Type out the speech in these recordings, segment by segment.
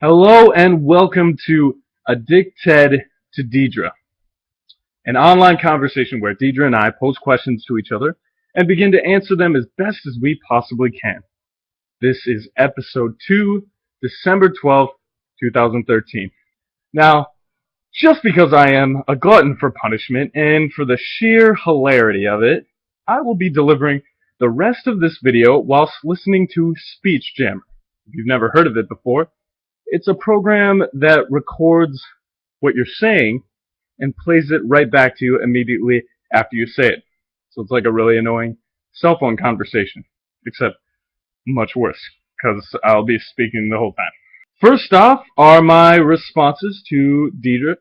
Hello and welcome to AddicTed to Deidre, an online conversation where Deidre and I pose questions to each other and begin to answer them as best as we possibly can. This is episode 2, December 12th, 2013. Now, just because I am a glutton for punishment and for the sheer hilarity of it, I will be delivering the rest of this video whilst listening to Speech Jammer. If you've never heard of it before, it's a program that records what you're saying and plays it right back to you immediately after you say it. So it's like a really annoying cell phone conversation, except much worse, because I'll be speaking the whole time. First off are my responses to Deidre,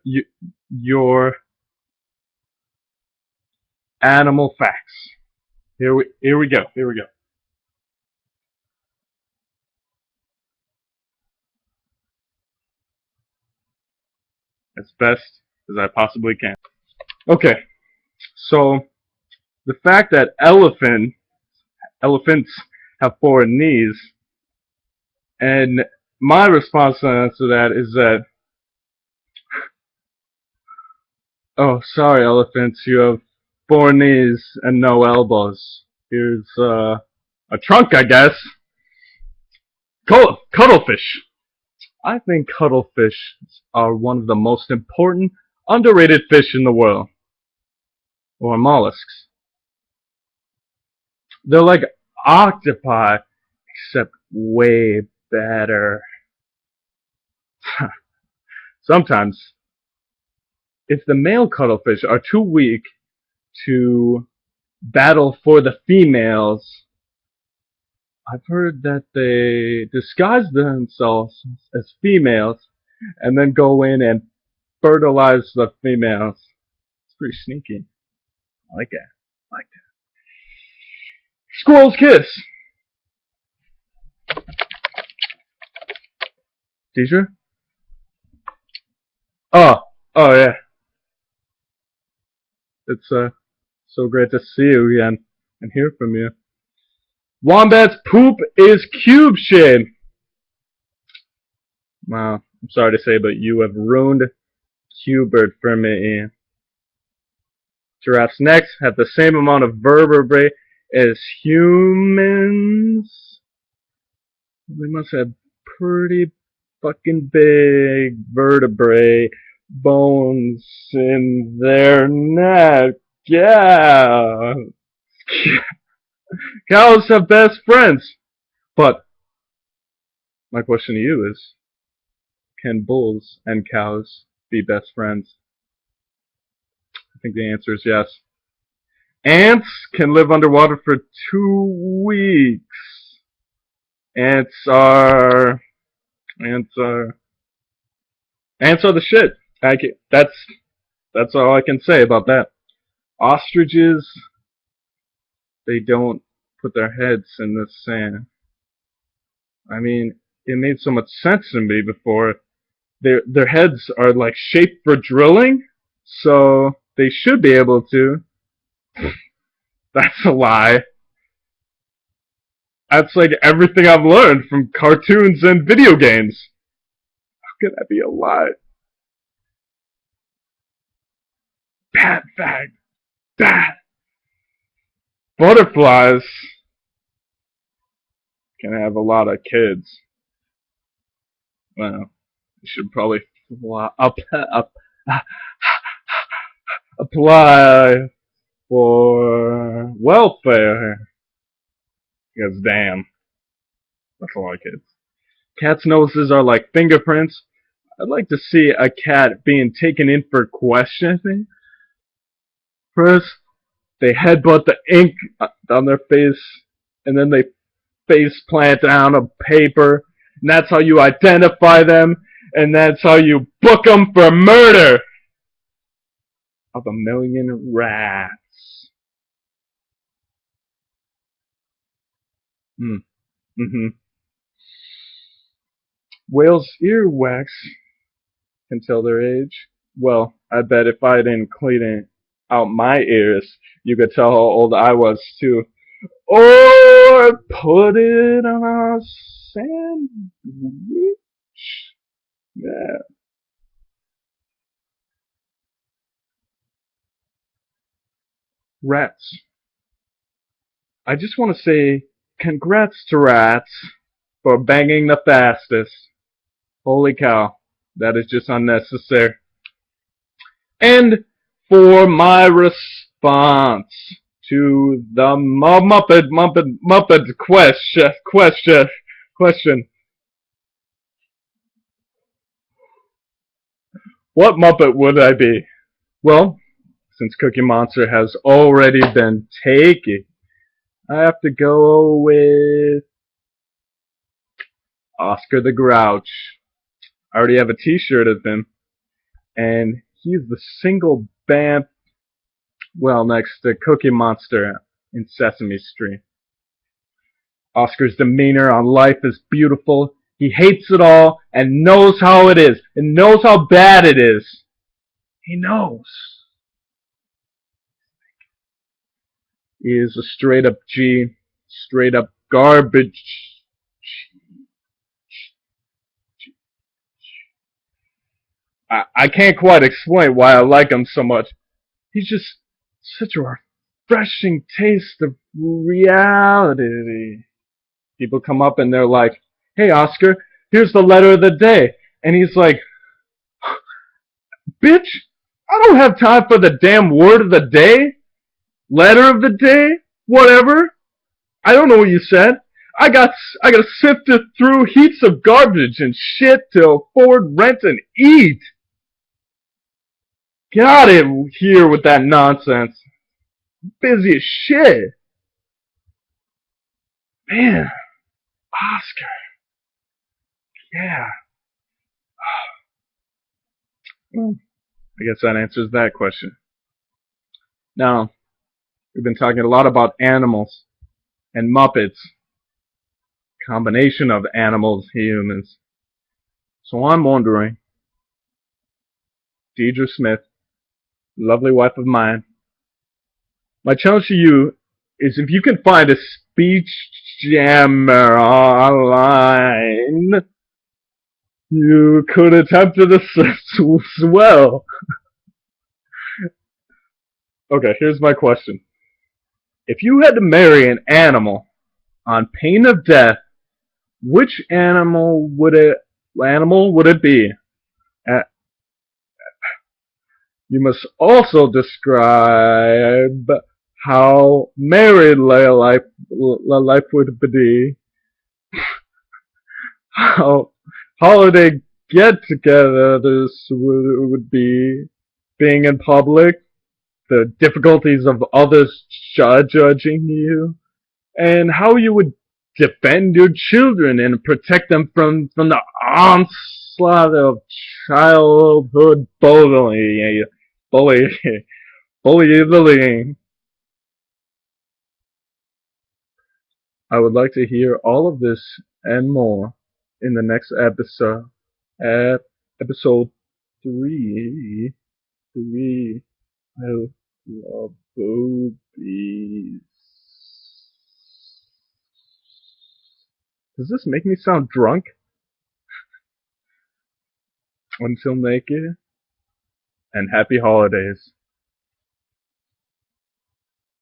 your animal facts. Here we go. As best as I possibly can. Okay, so the fact that elephants have four knees, and my response to that is that, oh, sorry, elephants, you have four knees and no elbows. Here's a trunk, I guess. Cuttlefish. I think cuttlefish are one of the most important, underrated fish in the world. Or mollusks. They're like octopi, except way better. Sometimes, if the male cuttlefish are too weak to battle for the females, I've heard that they disguise themselves as females and then go in and fertilize the females. It's pretty sneaky. I like that. Squirrel's kiss. Teacher? Oh yeah. It's so great to see you again and hear from you. Wombat's poop is cube shaped. Wow, I'm sorry to say, but you have ruined Hubert for me. Giraffes' necks have the same amount of vertebrae as humans. They must have pretty fucking big vertebrae bones in their neck. Yeah. Cows have best friends. But my question to you is, can bulls and cows be best friends? I think the answer is yes. Ants can live underwater for 2 weeks. Ants are the shit. That's all I can say about that. Ostriches, they don't put their heads in the sand. I mean, it made so much sense to me before. Their heads are like shaped for drilling, so they should be able to. That's a lie. That's like everything I've learned from cartoons and video games. How could that be a lie? Bad fact. Bad. Butterflies can have a lot of kids. Well, you should probably apply for welfare. Because damn, that's a lot of kids. Cats' noses are like fingerprints. I'd like to see a cat being taken in for questioning. First, they headbutt the ink on their face, and then they face plant down a paper, and that's how you identify them, and that's how you book them for murder of 1,000,000 rats. Whales' earwax can tell their age. Well, I bet if I didn't clean out my ears, you could tell how old I was too. Or put it on a sandwich. Yeah. Rats. I just want to say congrats to rats for banging the fastest. Holy cow. That is just unnecessary. And for my response to the Muppet question. What Muppet would I be? Well, since Cookie Monster has already been taken, I have to go with Oscar the Grouch. I already have a t-shirt of him, and he's the single band, well, next to Cookie Monster in Sesame Street. Oscar's demeanor on life is beautiful. He hates it all and knows how it is, and knows how bad it is. He knows. He is a straight up G, straight up garbage. I can't quite explain why I like him so much. He's just such a refreshing taste of reality. People come up and they're like, "Hey Oscar, here's the letter of the day." And he's like, "Bitch, I don't have time for the damn word of the day, letter of the day, whatever. I don't know what you said. I got sifted through heaps of garbage and shit to afford rent and eat. Get out of here with that nonsense. Busy as shit." Man, Oscar. Yeah. Well, I guess that answers that question. Now, we've been talking a lot about animals and Muppets. Combination of animals, humans. So I'm wondering, Deidre Smith, lovely wife of mine, my challenge to you is if you can find a speech jammer online, you could attempt this as well. Okay, here's my question. If you had to marry an animal on pain of death, which animal would it be? Uh, You must also describe how married life would be, how holiday get-togethers would be, being in public, the difficulties of others judging you, and how you would defend your children and protect them from the onslaught of childhood bullying. Bullying. I would like to hear all of this and more in the next episode. At episode 3. 3. I love boobies. Does this make me sound drunk? Until naked, and happy holidays.